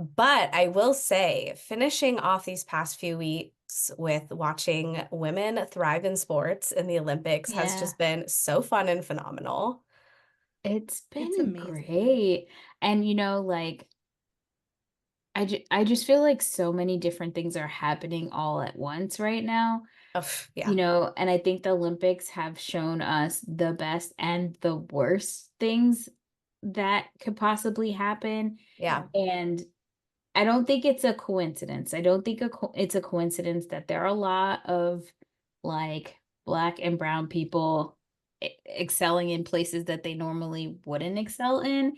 But I will say, finishing off these past few weeks with watching women thrive in sports in the Olympics has Yeah, just been so fun and phenomenal. it's It's been amazing. great. And, like, I just feel like so many different things are happening all at once right now, Ugh, yeah, and I think the Olympics have shown us the best and the worst things that could possibly happen. yeah, And I don't think it's a coincidence. I don't think it's a coincidence that there are a lot of like black and brown people excelling in places that they normally wouldn't excel in,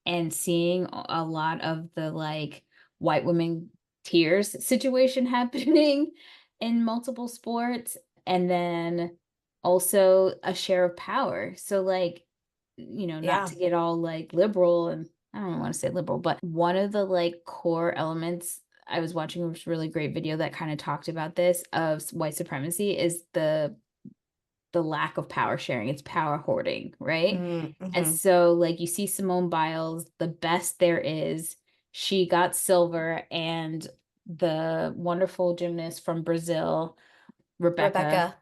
and seeing a lot of the like white women tears situation happening in multiple sports, and then also a share of power. So like, not yeah. to get all like liberal, and I don't want to say liberal, but one of the like core elements I was watching was a really great video that kind of talked about this of white supremacy is the lack of power sharing. It's power hoarding, right? And Mm-hmm. so like you see Simone Biles, the best there is, she got silver, and the wonderful gymnast from Brazil, Rebecca,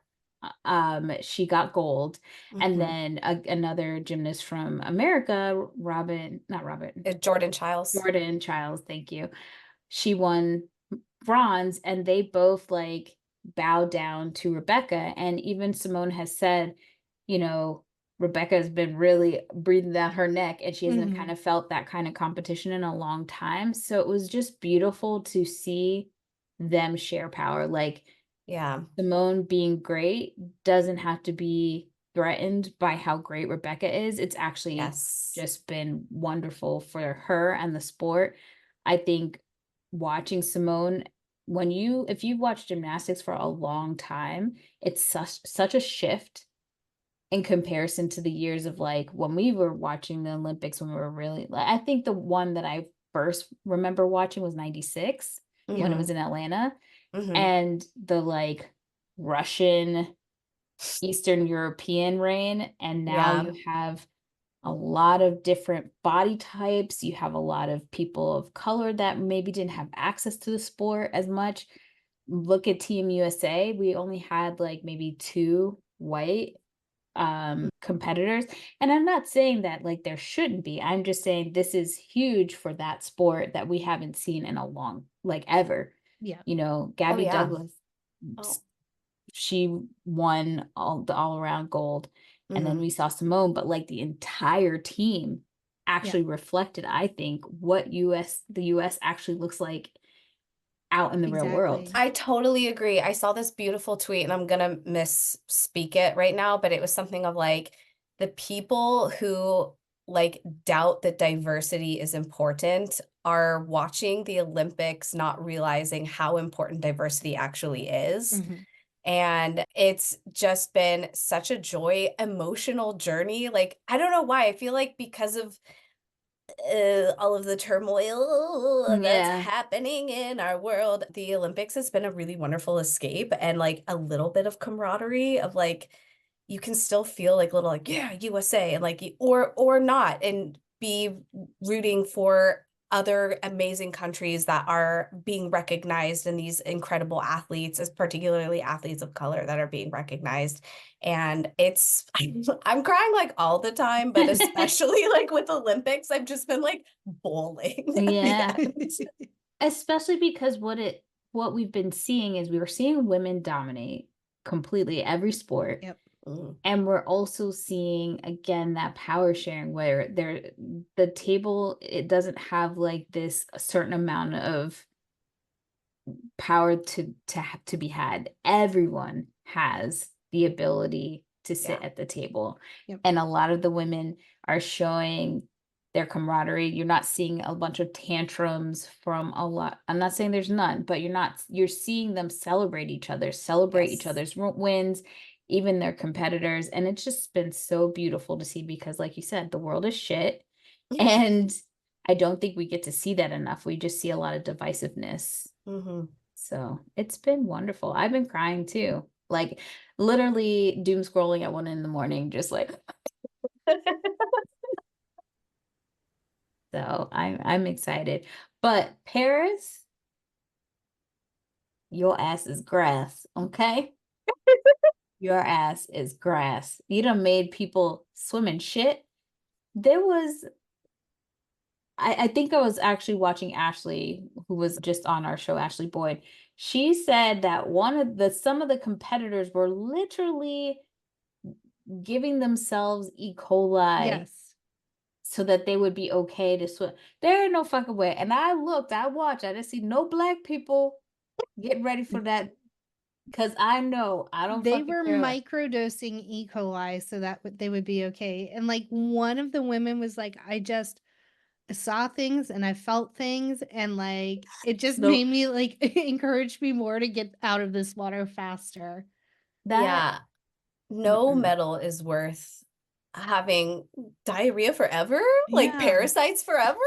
Rebecca. she got gold. And Hmm. then another gymnast from America, not Robin, Jordan Childs. Jordan Childs, thank you. She won bronze, and they both like bowed down to Rebecca. And even Simone has said, you know, Rebecca has been really breathing down her neck, and she hasn't kind Mhm. of felt that kind of competition in a long time. So it was just beautiful to see them share power. Like, Yeah. Simone being great doesn't have to be threatened by how great Rebecca is. It's actually Yes. just been wonderful for her and the sport. I think watching Simone, if you've watched gymnastics for a long time, it's such a shift in comparison to the years of like when we were watching the Olympics, when we were really like, I think the one that I first remember watching was 96 when it Hmm. was in Atlanta, Hmm. and the like Russian, Eastern European reign. And now Yeah. you have a lot of different body types. You have a lot of people of color that maybe didn't have access to the sport as much. Look at Team USA. We only had like maybe two white competitors. And I'm not saying that like there shouldn't be. I'm just saying this is huge for that sport that we haven't seen in a long, like ever. Yeah. Oh, Gabby yeah. Douglas, Oh. she won all around gold. And then Hmm. we saw Simone, but like the entire team Yeah. actually reflected, I think, what the US actually looks like out in the real world. Exactly. I totally agree. I saw this beautiful tweet and I'm gonna misspeak it right now, but it was something of like the people who like doubt that diversity is important are watching the Olympics, not realizing how important diversity actually is. Mhm. And it's just been such a joy, emotional journey. Like, I don't know why. I feel like because of all of the turmoil that's Yeah. happening in our world, the Olympics has been a really wonderful escape and like a little bit of camaraderie of like you can still feel like little like yeah USA and like or not and be rooting for other amazing countries that are being recognized and these incredible athletes as particularly athletes of color that are being recognized and it's I'm crying like all the time, but especially like with Olympics, I've just been like bawling at the Yeah. end. Especially because what we've been seeing is we were seeing women dominate completely every sport. Yep. Mm, And we're also seeing again that power sharing where the table, it doesn't have like this a certain amount of power to be had. Everyone has the ability to sit yeah. at the table. Yep. And a lot of the women are showing their camaraderie. You're not seeing a bunch of tantrums from a lot. I'm not saying there's none, but you're seeing them celebrate each other, celebrate each Yes. other's wins, even their competitors. And it's just been so beautiful to see because, like you said, the world is shit. And I don't think we get to see that enough. We just see a lot of divisiveness. Hmm. So it's been wonderful. I've been crying too. Like literally doom scrolling at 1 in the morning, just like so I'm excited. But Paris, your ass is grass, okay? Your ass is grass. You done made people swim in shit. There was, I think I was actually watching Ashley, who was just on our show, Ashley Boyd. She said that some of the competitors were literally giving themselves E. coli Yes. so that they would be okay to swim. There ain't no fucking way. And I looked, I watched, I didn't see no black people get ready for that because I know I don't They fucking were care. microdosing E. coli so that they would be okay. And like one of the women was like, I just saw things and I felt things, and like it just No, made me like encourage me more to get out of this water faster. that Yeah, no mm-mm. medal is worth having diarrhea forever, like Yeah. parasites forever.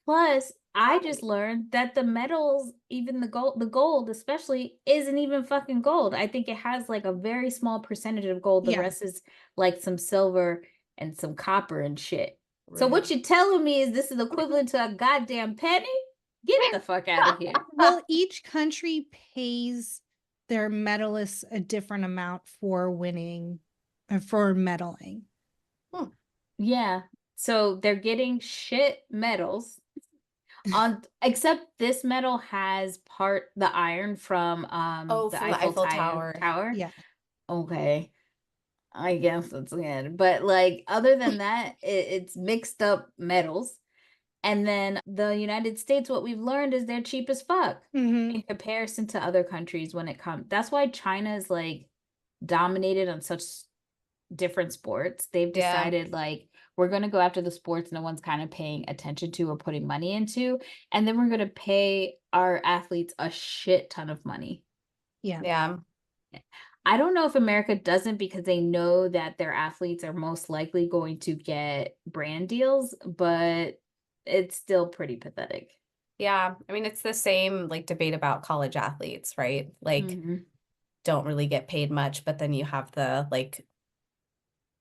Plus, I Why? just learned that the metals, even the gold especially, isn't even fucking gold. I think it has like a very small percentage of gold. The Yeah. rest is like some silver and some copper and shit. So what Rude. you're telling me is this is equivalent to a goddamn penny? Get the fuck out of here. Well, each country pays their medalists a different amount for winning, for medaling. Yeah. So they're getting shit medals on, except this medal has the iron from Oh, the from the Eiffel Eiffel Tower. Tower. Yeah. Okay. I guess that's good. But like other than that, it's mixed up metals. And then the United States, what we've learned is they're cheap as fuck Hmm. in comparison to other countries when it comes. That's why China is like dominated on such different sports. They've Yeah. decided like we're going to go after the sports no one's kind of paying attention to or putting money into, and then we're going to pay our athletes a shit ton of money. Yeah. Yeah. I don't know if America doesn't because they know that their athletes are most likely going to get brand deals, but it's still pretty pathetic. Yeah. I mean, it's the same like debate about college athletes, right? Like, Mhm. don't really get paid much, but then you have the like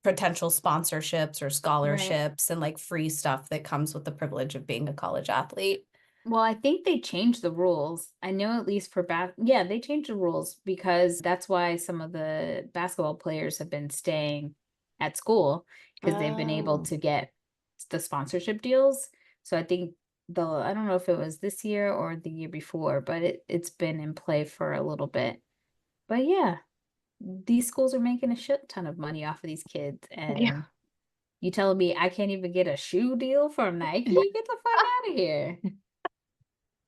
potential sponsorships or Right. scholarships and like free stuff that comes with the privilege of being a college athlete. Well, I think they changed the rules. I know at least for yeah, they changed the rules because that's why some of the basketball players have been staying at school because they've been able Oh. to get the sponsorship deals. So I think I don't know if it was this year or the year before, but it's been in play for a little bit. But yeah, these schools are making a shit ton of money off of these kids, Yeah. and you telling me I can't even get a shoe deal from Nike? Get the fuck out of here.